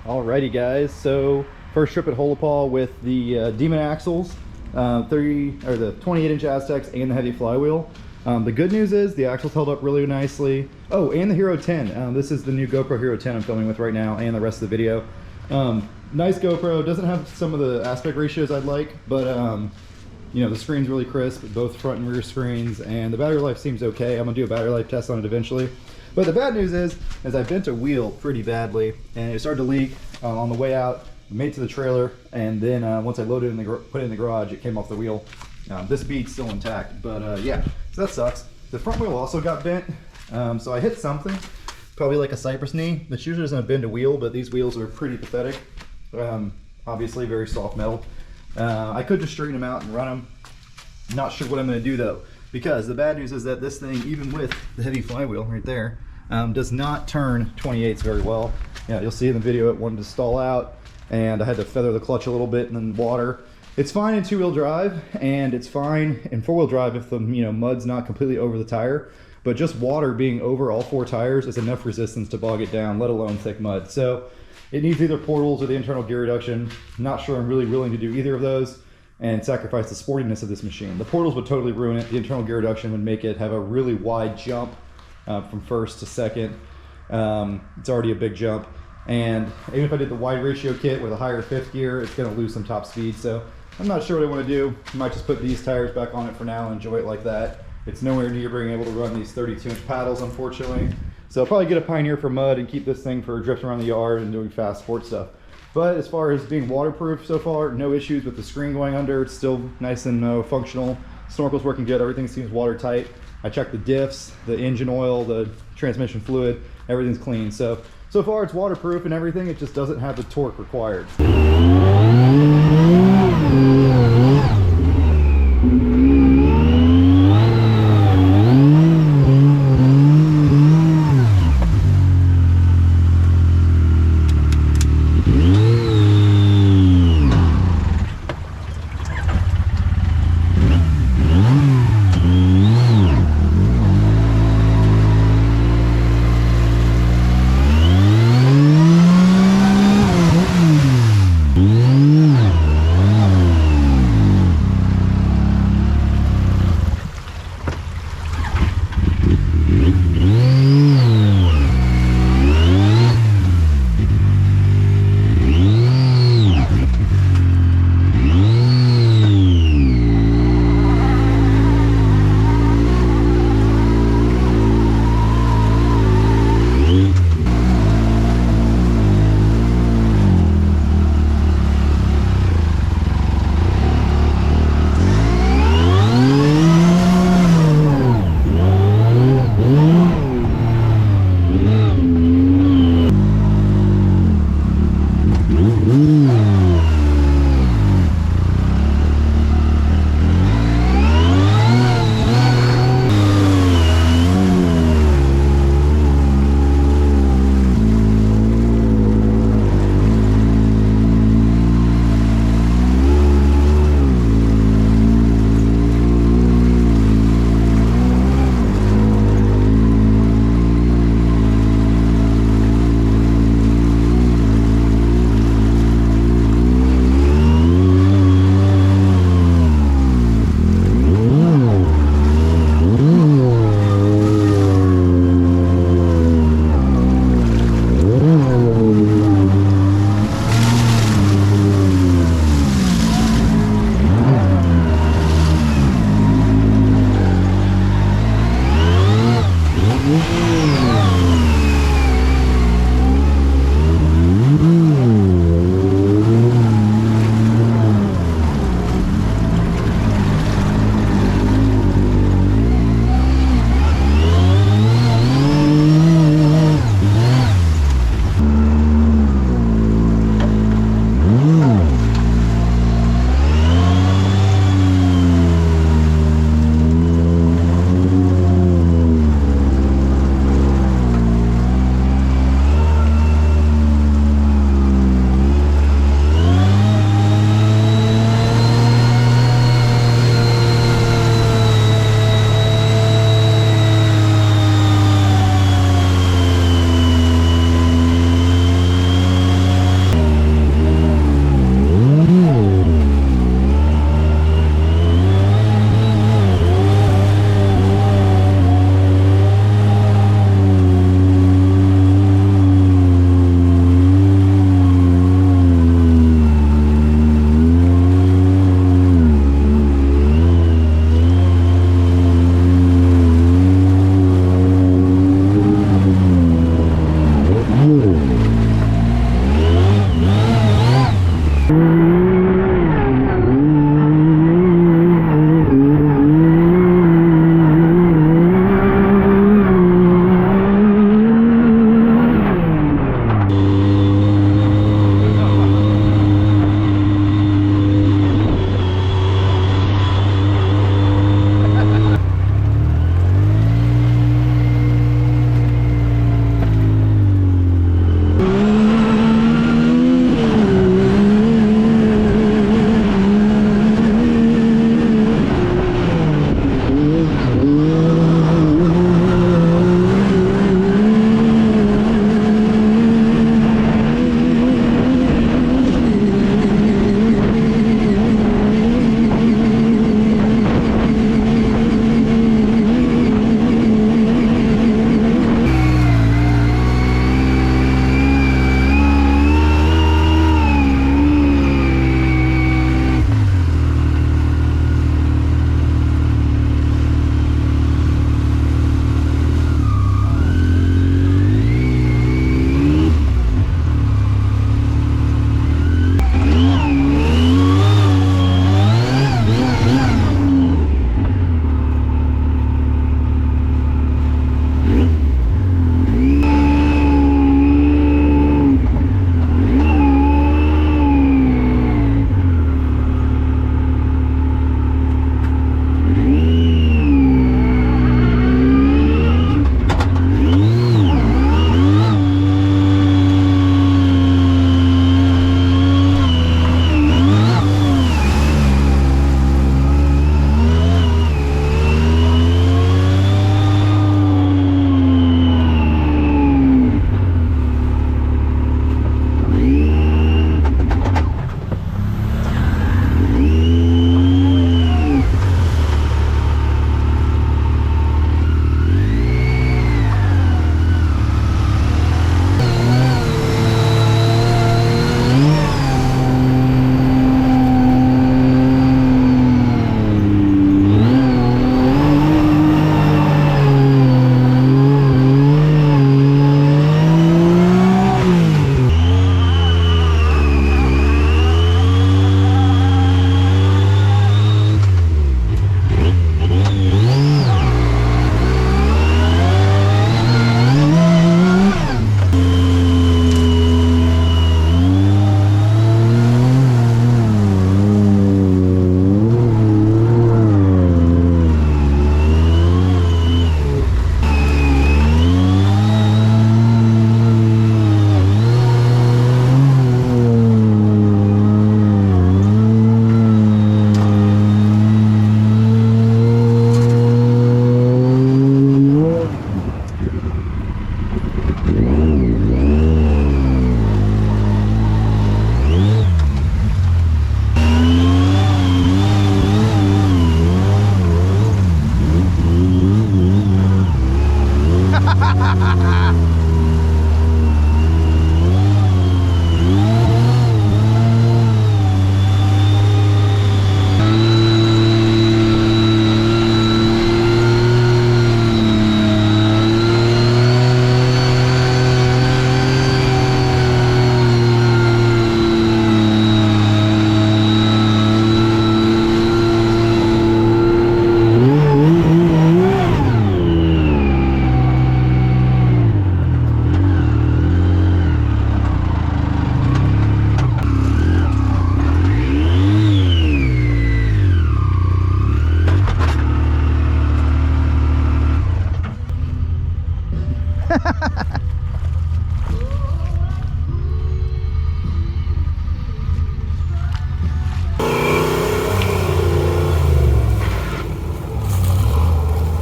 Alrighty guys, so first trip at Holopaw with the Demon axles, the 28-inch Aztex and the heavy flywheel. The good news is the axles held up really nicely. Oh, and the Hero 10. This is the new GoPro Hero 10 I'm filming with right now, and the rest of the video. Nice GoPro, doesn't have some of the aspect ratios I'd like, but you know, the screen's really crisp, both front and rear screens, and the battery life seems okay. I'm gonna do a battery life test on it eventually. But the bad news is I bent a wheel pretty badly, and it started to leak on the way out. Made it to the trailer, and then once I loaded it put it in the garage, it came off the wheel. This bead's still intact, but yeah, so that sucks. The front wheel also got bent, so I hit something, probably like a cypress knee. This usually doesn't bend a wheel, but these wheels are pretty pathetic. Obviously very soft metal. I could just straighten them out and run them. Not sure what I'm going to do though, because the bad news is that this thing, even with the heavy flywheel right there, does not turn 28s very well. Yeah, you'll see in the video it wanted to stall out, and I had to feather the clutch a little bit and then water. It's fine in two-wheel drive, and it's fine in four-wheel drive if the mud's not completely over the tire. But just water being over all four tires is enough resistance to bog it down, let alone thick mud. So it needs either portals or the internal gear reduction. Not sure I'm really willing to do either of those and sacrifice the sportiness of this machine. The portals would totally ruin it. The internal gear reduction would make it have a really wide jump from first to second. It's already a big jump. And even if I did the wide ratio kit with a higher fifth gear, it's gonna lose some top speed. So I'm not sure what I wanna do. I might just put these tires back on it for now and enjoy it like that. It's nowhere near being able to run these 32-inch paddles, unfortunately. So I'll probably get a Pioneer for mud and keep this thing for drifting around the yard and doing fast sports stuff. But as far as being waterproof so far, no issues with the screen going under. It's still nice and functional. Snorkel's working good, everything seems watertight. I checked the diffs, the engine oil, the transmission fluid, everything's clean. So far it's waterproof and everything, it just doesn't have the torque required.